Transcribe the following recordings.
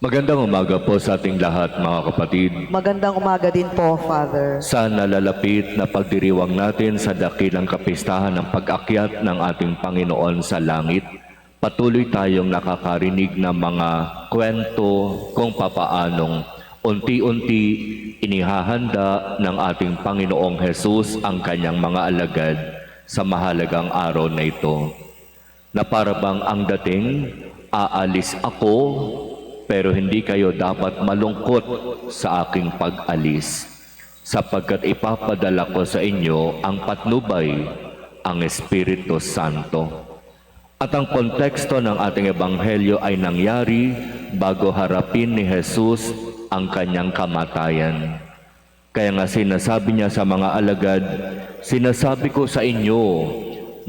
Magandang umaga po sa ating lahat, mga kapatid. Magandang umaga din po, Father. Sa nalalapit na pagdiriwang natin sa dakilang kapistahan ng pag-akyat ng ating Panginoon sa langit, patuloy tayong nakakarinig ng mga kwento kung papaanong unti-unti inihahanda ng ating Panginoong Hesus ang kanyang mga alagad sa mahalagang araw na ito. Na para bang ang dating, aalis ako, pero hindi kayo dapat malungkot sa aking pag-alis, sapagkat ipapadala ko sa inyo ang patnubay, ang Espiritu Santo. At ang konteksto ng ating ebanghelyo ay nangyari bago harapin ni Jesus ang kanyang kamatayan. Kaya nga sinasabi niya sa mga alagad, sinasabi ko sa inyo,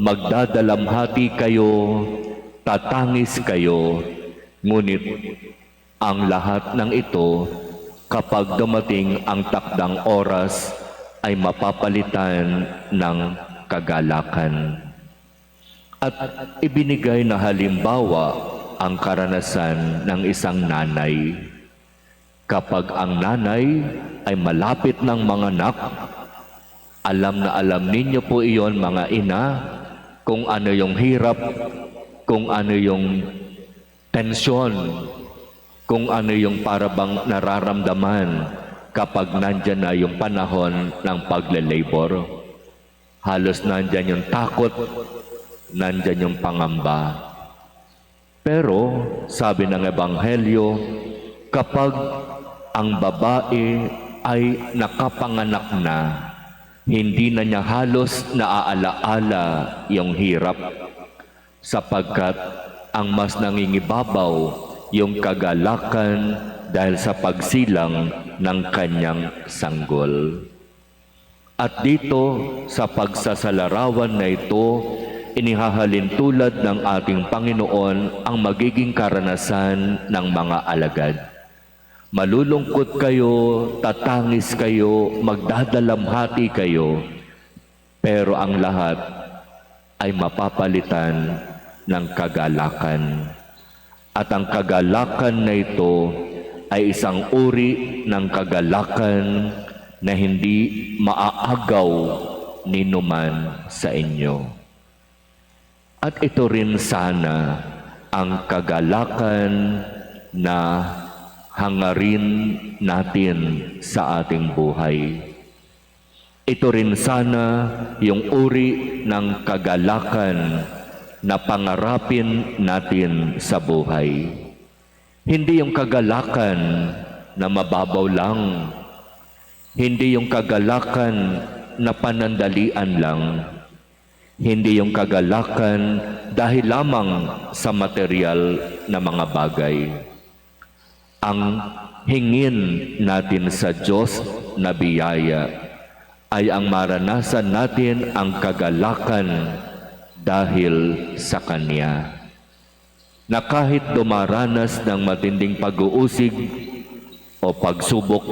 magdadalamhati kayo, tatangis kayo, ngunit ang lahat ng ito, kapag dumating ang takdang oras, ay mapapalitan ng kagalakan. At ibinigay na halimbawa ang karanasan ng isang nanay. Kapag ang nanay ay malapit ng manganak, alam na alam ninyo po iyon, mga ina, kung ano yung hirap, kung ano yung tensyon, kung ano yung parabang nararamdaman kapag nandyan na yung panahon ng pagle-labor. Halos nandyan yung takot, nandyan yung pangamba. Pero sabi ng Ebanghelyo, kapag ang babae ay nakapanganak na, hindi na niya halos naaalaala yung hirap, sapagkat ang mas nangingibabaw yung kagalakan dahil sa pagsilang ng kanyang sanggol. At dito sa pagsasalarawan na ito, inihahalin tulad ng ating Panginoon ang magiging karanasan ng mga alagad. Malulungkot kayo, tatangis kayo, magdadalamhati kayo, pero ang lahat ay mapapalitan ng kagalakan. At ang kagalakan na ito ay isang uri ng kagalakan na hindi maaagaw ni numan sa inyo. At ito rin sana ang kagalakan na hangarin natin sa ating buhay. Ito rin sana yung uri ng kagalakan na pangarapin natin sa buhay. Hindi yung kagalakan na mababaw lang. Hindi yung kagalakan na panandalian lang. Hindi yung kagalakan dahil lamang sa material na mga bagay. Ang hingin natin sa Diyos na biyaya ay ang maranasan natin ang kagalakan dahil sa Kanya, na kahit dumaranas ng matinding pag-uusig o pagsubok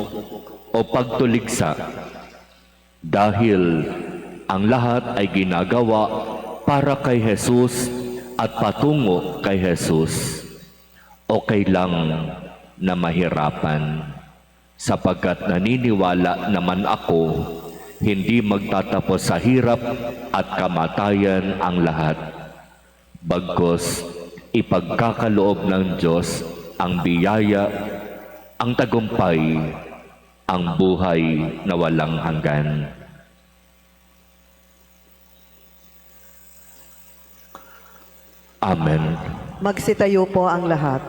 o pagtuligsa, dahil ang lahat ay ginagawa para kay Jesus at patungo kay Jesus, okay lang na mahirapan, sapagkat naniniwala naman ako, hindi magtatapos sa hirap at kamatayan ang lahat. Bagkus, ipagkakaloob ng Diyos ang biyaya, ang tagumpay, ang buhay na walang hanggan. Amen. Magsitayo po ang lahat.